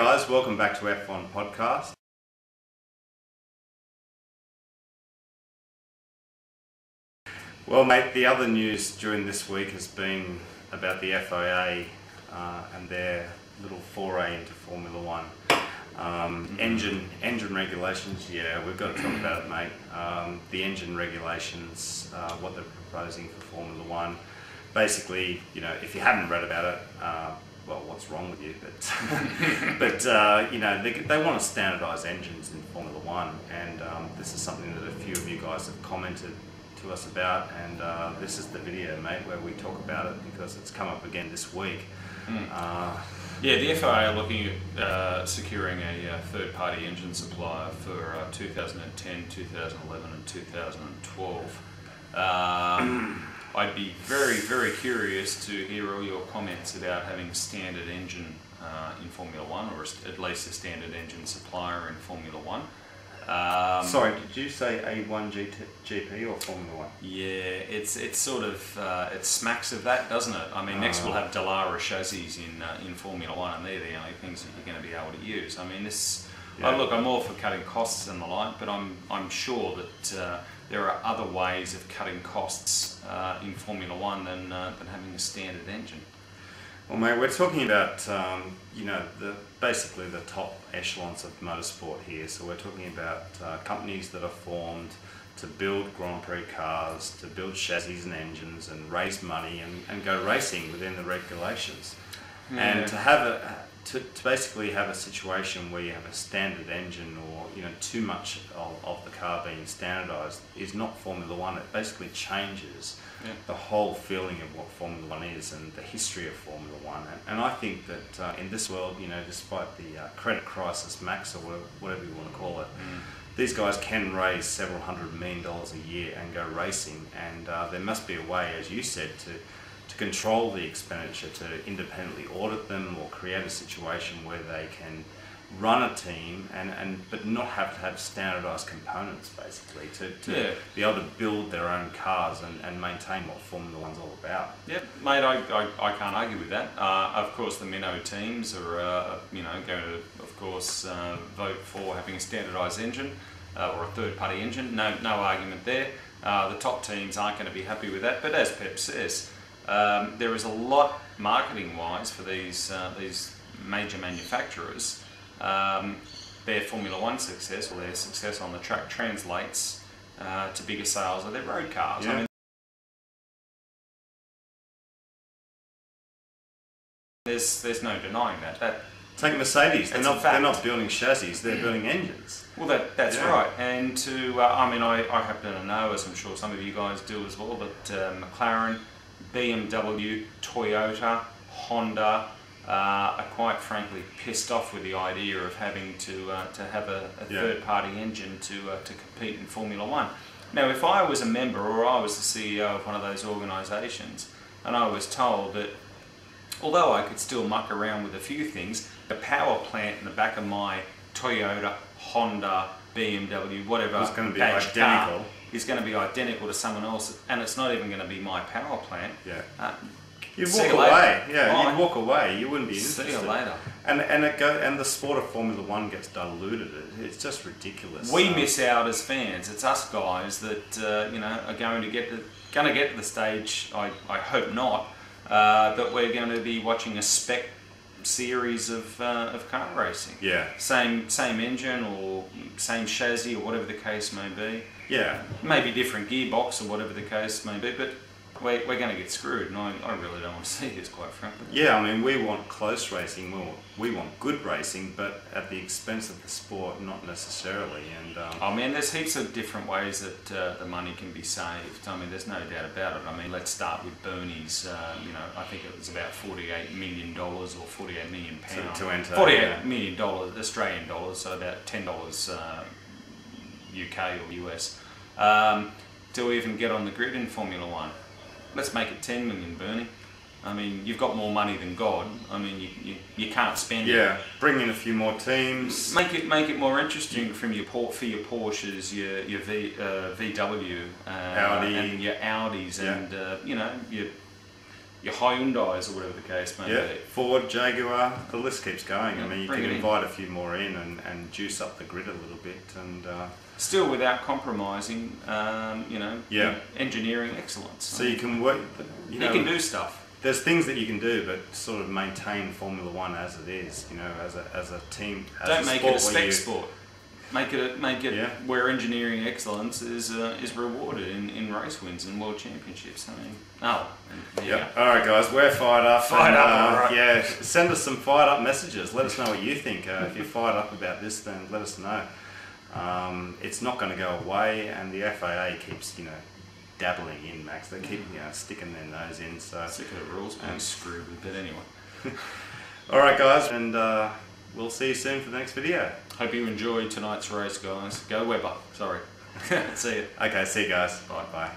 guys, welcome back to F1 Podcast. Well mate, the other news during this week has been about the FIA and their little foray into Formula One. Engine regulations, yeah, we've got to talk about it, mate. The engine regulations, what they're proposing for Formula One. Basically, you know, if you haven't read about it, well, what's wrong with you? But you know, they want to standardise engines in Formula One, and this is something that a few of you guys have commented to us about, and this is the video, mate, where we talk about it because it's come up again this week. Yeah, the FIA are looking at securing a third-party engine supplier for 2010, 2011 and 2012. I'd be very, very curious to hear all your comments about having a standard engine in Formula One, or at least a standard engine supplier in Formula One. Sorry, did you say A1 GP or Formula One? Yeah, it's sort of, it smacks of that, doesn't it? I mean, next we'll have Dallara chassis in Formula One, and they're the only things that you're going to be able to use. I mean, this. Yeah. Look, I'm all for cutting costs and the like, but I'm sure that there are other ways of cutting costs in Formula One than having a standard engine. Well, mate, we're talking about you know, basically the top echelons of motorsport here. So we're talking about companies that are formed to build Grand Prix cars, to build chassis and engines, and raise money and go racing within the regulations. Yeah. And to have to basically have a situation where you have a standard engine, or you know, too much of the car being standardised is not Formula One. It basically changes the whole feeling of what Formula One is and the history of Formula One. And I think that in this world, you know, despite the credit crisis, Max, or whatever you want to call it, these guys can raise several $100 million a year and go racing. And there must be a way, as you said, to control the expenditure, to independently audit them, or create a situation where they can run a team but not have to have standardised components, basically, to be able to build their own cars and maintain what Formula One's all about. Yeah, mate, I can't argue with that. Of course, the minnow teams are you know, going to, of course, vote for having a standardised engine or a third-party engine. No argument there. The top teams aren't going to be happy with that. But as Pep says, there is a lot marketing-wise for these major manufacturers. Their Formula One success, or their success on the track, translates to bigger sales of their road cars. Yeah. I mean, there's no denying that. Take Mercedes. They're not building chassis. They're building engines. Well, that's right. And I mean, I happen to know, as I'm sure some of you guys do as well, that McLaren, BMW, Toyota, Honda are quite frankly pissed off with the idea of having to have a third-party engine to compete in Formula One. Now, if I was a member, or I was the CEO of one of those organisations, and I was told that although I could still muck around with a few things, the power plant in the back of my Toyota, Honda, BMW, whatever is going to be identical. Is going to be identical to someone else, and it's not even going to be my power plant. Yeah. You'd walk away. Yeah, you'd walk away. You wouldn't be interested. See you later. And the sport of Formula One gets diluted. It's just ridiculous. We miss out as fans. It's us guys that you know, are going to get to the stage. I hope not. That we're going to be watching a spec series of car racing. Yeah. Same engine or same chassis or whatever the case may be. Yeah. Maybe different gearbox or whatever the case may be, but we're going to get screwed, and I really don't want to see this, quite frankly. Yeah, I mean, we want close racing, we want good racing, but at the expense of the sport, not necessarily. And I mean, there's heaps of different ways that the money can be saved. I mean, there's no doubt about it. I mean, let's start with Bernie's. You know, I think it was about $48 million or 48 million pounds. To enter. $48 million Australian dollars, so about $10 UK or US, to even get on the grid in Formula One. Let's make it 10 million, Bernie. I mean, you've got more money than God. I mean, you can't spend it. Yeah, bring in a few more teams. Make it more interesting for your Porsches, your VW, Audi, and your Audis, and you know, your Hyundais or whatever the case may Yeah, be. Ford, Jaguar, the list keeps going. Yeah, I mean, you bring can it in. invite a few more in and juice up the grid a little bit. And Still without compromising, Yeah. engineering excellence. so you can work, You can do stuff. there's things that you can do, but sort of maintain Formula One as it is, as a team, as Don't a make sport it a where spec you- sport. Make it Yeah. where engineering excellence is rewarded in race wins and world championships. I mean, there you Yeah. All right, guys, we're fired up. Fired up, all right. Yeah, send us some fired up messages. Let us know what you think. If you're fired up about this, then let us know. It's not going to go away, and the FIA keeps, dabbling in, Max. They keep, sticking their nose in. So, Sick of the rules being screwed with, but anyway. all right, guys, and we'll see you soon for the next video. Hope you enjoyed tonight's race, guys. Go Weber. Sorry. See you. Okay, see you guys. Bye. Bye.